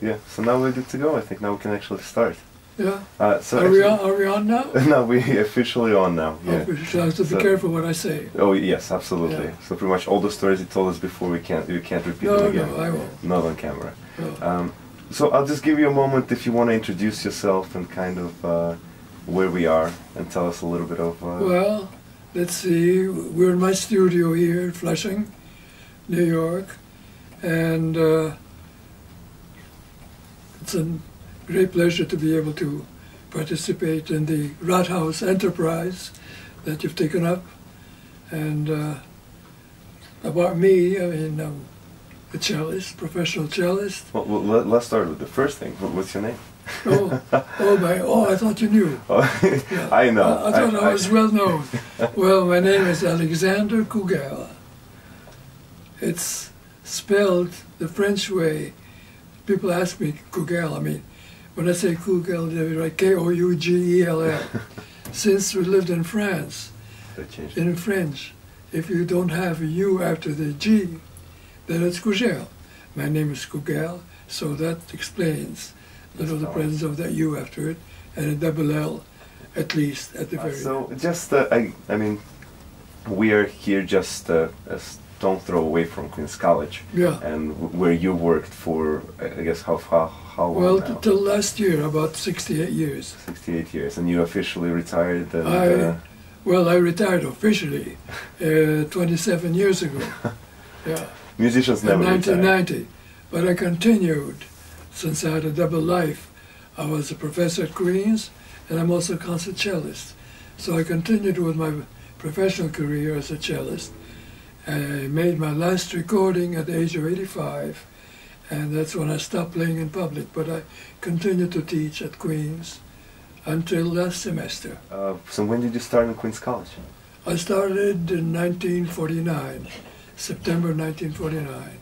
Yeah, so now we're good to go. I think now we can actually start. Yeah. So Are we on now? No, we're officially on now. Yeah. So I have to be careful what I say. Oh yes, absolutely. Yeah. So pretty much all the stories you told us before, we can't repeat them again. No, I won't. Not on camera. No. So I'll just give you a moment if you want to introduce yourself and kind of where we are and tell us a little bit of. Well, let's see. We're in my studio here in Flushing, New York, and it's a great pleasure to be able to participate in the Rathaus enterprise that you've taken up. And about me, I mean, I'm a cellist, professional cellist. Well, let's start with the first thing. What's your name? I thought you knew. Yeah. I know. I thought I was well known. Well, my name is Alexander Kouguell. It's spelled the French way. People ask me Kouguell. I mean, when I say Kouguell, they write K-O-U-G-E-L-L. Since we lived in France, in French, if you don't have a U after the G, then it's Kouguell. My name is Kouguell, so that explains the presence of that U after it, and a double L, at least, at the very end. So just, I mean, we are here just a stone throw away from Queen's College. Yeah. And where you worked for, I guess, how long Well, now? till last year, about 68 years. 68 years, and you officially retired. And, Well, I retired officially 27 years ago. Yeah. Musicians never in 1990. retire. But I continued, since I had a double life. I was a professor at Queen's, and I'm also a concert cellist. So I continued with my professional career as a cellist. I made my last recording at the age of 85, and that's when I stopped playing in public. But I continued to teach at Queen's until last semester. So when did you start in Queen's College? I started in 1949, September 1949.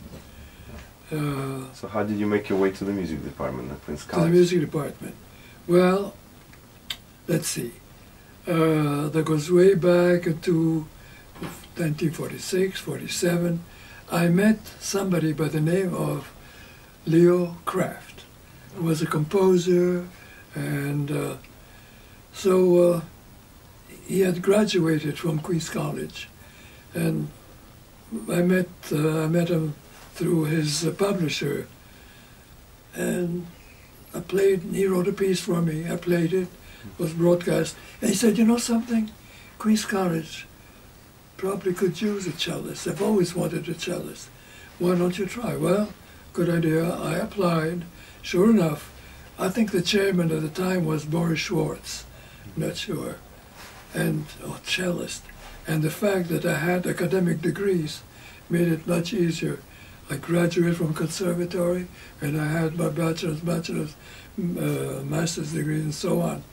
So how did you make your way to the music department at Queen's College? To the music department. Well, let's see. That goes way back to 1946, 47. I met somebody by the name of Leo Kraft, who was a composer, and so he had graduated from Queen's College, and I met him through his publisher, and he wrote a piece for me. I played it, was broadcast, and he said, "You know something? Queen's College probably could use a cellist. I've always wanted a cellist. Why don't you try?" Well, good idea. I applied. Sure enough, I think the chairman at the time was Boris Schwartz, not sure, and cellist. And the fact that I had academic degrees made it much easier. I graduated from conservatory, and I had my bachelor's, master's degree, and so on.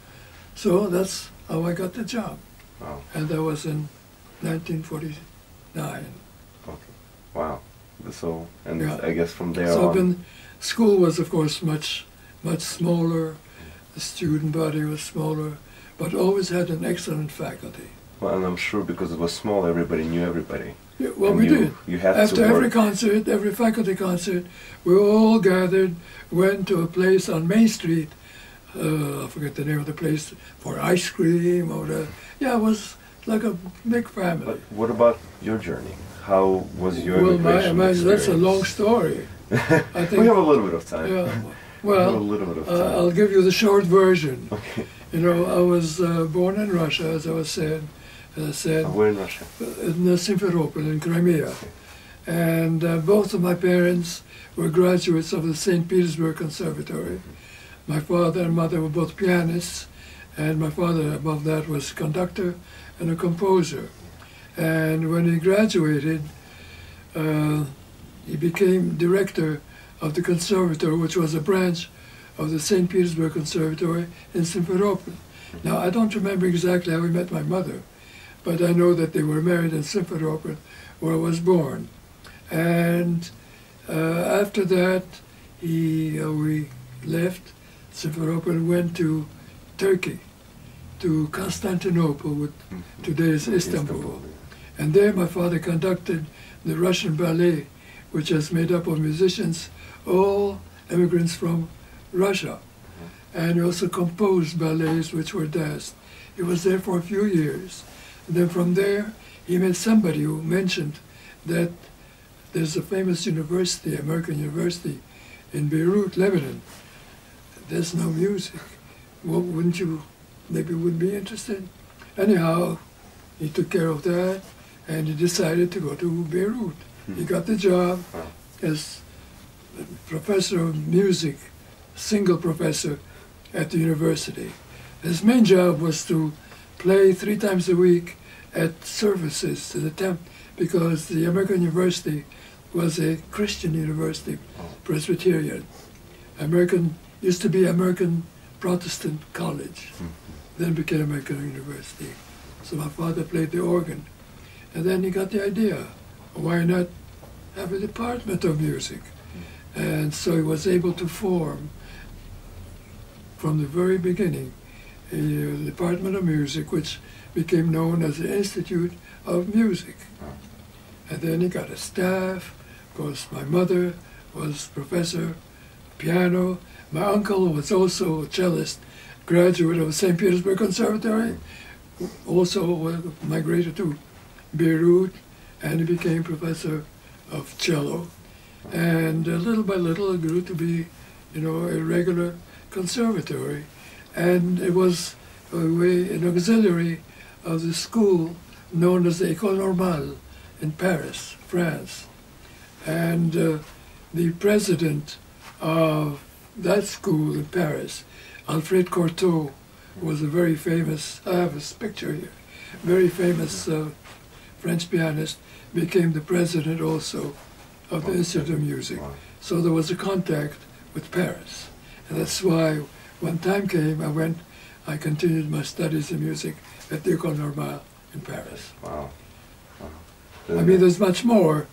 So that's how I got the job. Wow. And that was in 1949. Okay. Wow. So, and Yeah. I guess from there So on. school was, of course, much smaller. The student body was smaller, but always had an excellent faculty. Well, and I'm sure because it was small, everybody knew everybody. Yeah, well, and we did. You had After to work. every concert, every faculty concert, we all gathered, went to a place on Main Street, I forget the name of the place, for ice cream or it was like a big family. But what about your journey? How was your Well, immigration that's a long experience? story. I think, We have a little bit of time. Yeah, We have a well, little bit of time. I'll give you the short version. Okay. You know, I was born in Russia, as I said, We're in Russia. in Simferopol in Crimea. And both of my parents were graduates of the St. Petersburg Conservatory. My father and mother were both pianists, and my father above that was conductor and a composer. And when he graduated, he became director of the conservatory, which was a branch of the St. Petersburg Conservatory in Simferopol. Now, I don't remember exactly how he met my mother, but I know that they were married in Simferopol, where I was born. And after that, we left Simferopol and went to Turkey, to Constantinople, which today is Istanbul. And there my father conducted the Russian ballet, which is made up of musicians all immigrants from Russia. And he also composed ballets which were danced. He was there for a few years. And then from there, he met somebody who mentioned that there's a famous university, American university, in Beirut, Lebanon. There's no music. Well, wouldn't you, maybe would be interested? Anyhow, he took care of that, and he decided to go to Beirut. He got the job as professor of music, single professor at the university. His main job was to play 3 times a week at services to the temple, because the American university was a Christian university, Presbyterian. Used to be American Protestant College, then became American University. So my father played the organ. And then he got the idea, why not have a department of music? And so he was able to form, from the very beginning, a department of music which became known as the Institute of Music. And then he got a staff. Of course, my mother was professor, piano. My uncle was also a cellist, graduate of St. Petersburg Conservatory, also migrated to Beirut, and he became professor of cello. And little by little it grew to be, a regular conservatory. And it was an auxiliary of the school known as the École Normale in Paris, France. And the president of that school in Paris, Alfred Cortot, was a very famous, I have his picture here, very famous French pianist, became the president also of the Institute of Music. So there was a contact with Paris. And that's why when time came, I continued my studies in music at the École Normale in Paris. Wow. I mean, there's much more,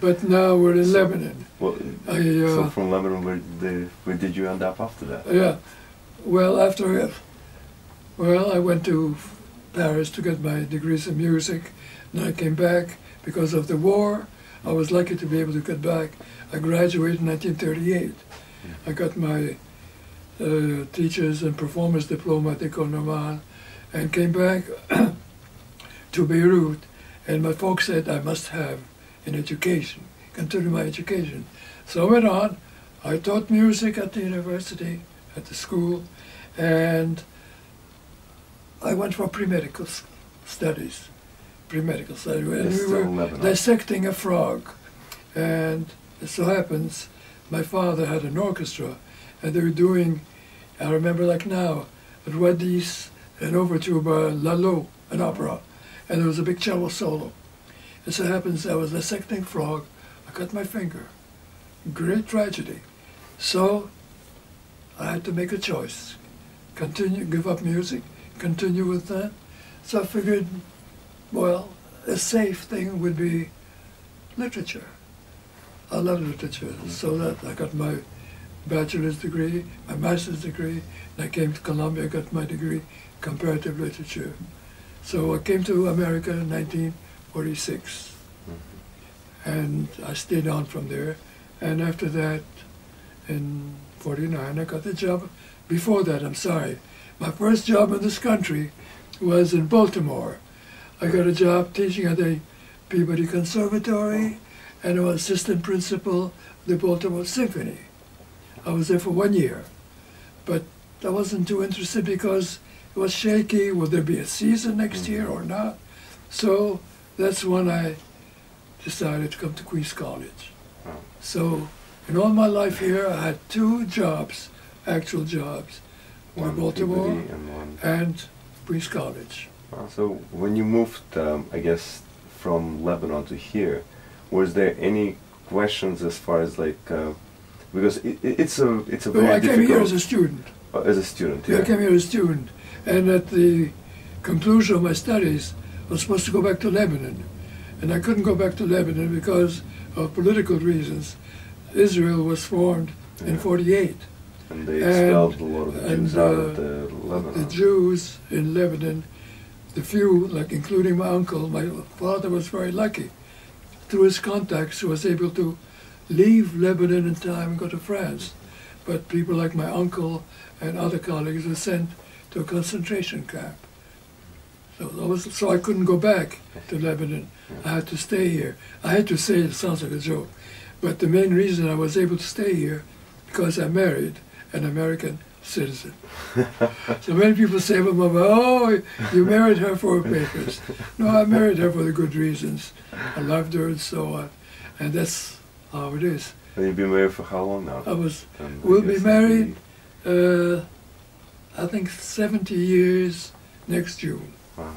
but now we're in Lebanon. Well, so from Lebanon, where did you end up after that? Yeah, well, I went to Paris to get my degrees in music, and I came back because of the war. I was lucky to be able to get back. I graduated in 1938. I got my teachers and performance diploma at École Normale, and came back to Beirut. And my folks said I must have an education, continue my education. So I went on. I taught music at the university, at the school, and I went for pre-medical studies. Pre-medical studies. And we were dissecting a frog. And it so happens, my father had an orchestra, and they were doing, I remember like now, Roi Dix, an overture by Lalo, an opera. And there was a big cello solo. It so happens I was dissecting frog, I cut my finger. Great tragedy. So I had to make a choice. Give up music, continue with that. So I figured, well, a safe thing would be literature. I love literature, so that I got my bachelor's degree, my master's degree, and I came to Columbia, got my degree, comparative literature. So I came to America in 1946, and I stayed on from there. And after that, in 49, I got the job. Before that, I'm sorry, my first job in this country was in Baltimore. I got a job teaching at the Peabody Conservatory, and I was assistant principal of the Baltimore Symphony. I was there for 1 year, but I wasn't too interested because it was shaky. Will there be a season next year or not? So that's when I decided to come to Queens College. So in all my life here, I had 2 jobs, actual jobs, one in Baltimore and Queens College. So when you moved, I guess, from Lebanon to here, was there any questions as far as like, because it's a very difficult... I came here as a student. As a student, yeah. I came here as a student. And at the conclusion of my studies, I was supposed to go back to Lebanon. And I couldn't go back to Lebanon because of political reasons. Israel was formed in 48. And they expelled a lot of the Jews out of Lebanon. The Jews in Lebanon, the few, like including my uncle, my father was very lucky. Through his contacts, he was able to leave Lebanon in time and go to France. but people like my uncle and other colleagues were sent to a concentration camp. So I couldn't go back to Lebanon. I had to stay here. I had to say, it sounds like a joke, but the main reason I was able to stay here because I married an American citizen. So many people say, well, Mama, oh, you married her for her papers. No, I married her for the good reasons. I loved her and so on. And that's how it is. And you've been married for how long now? We'll be married, I think 70 years next June. Wow.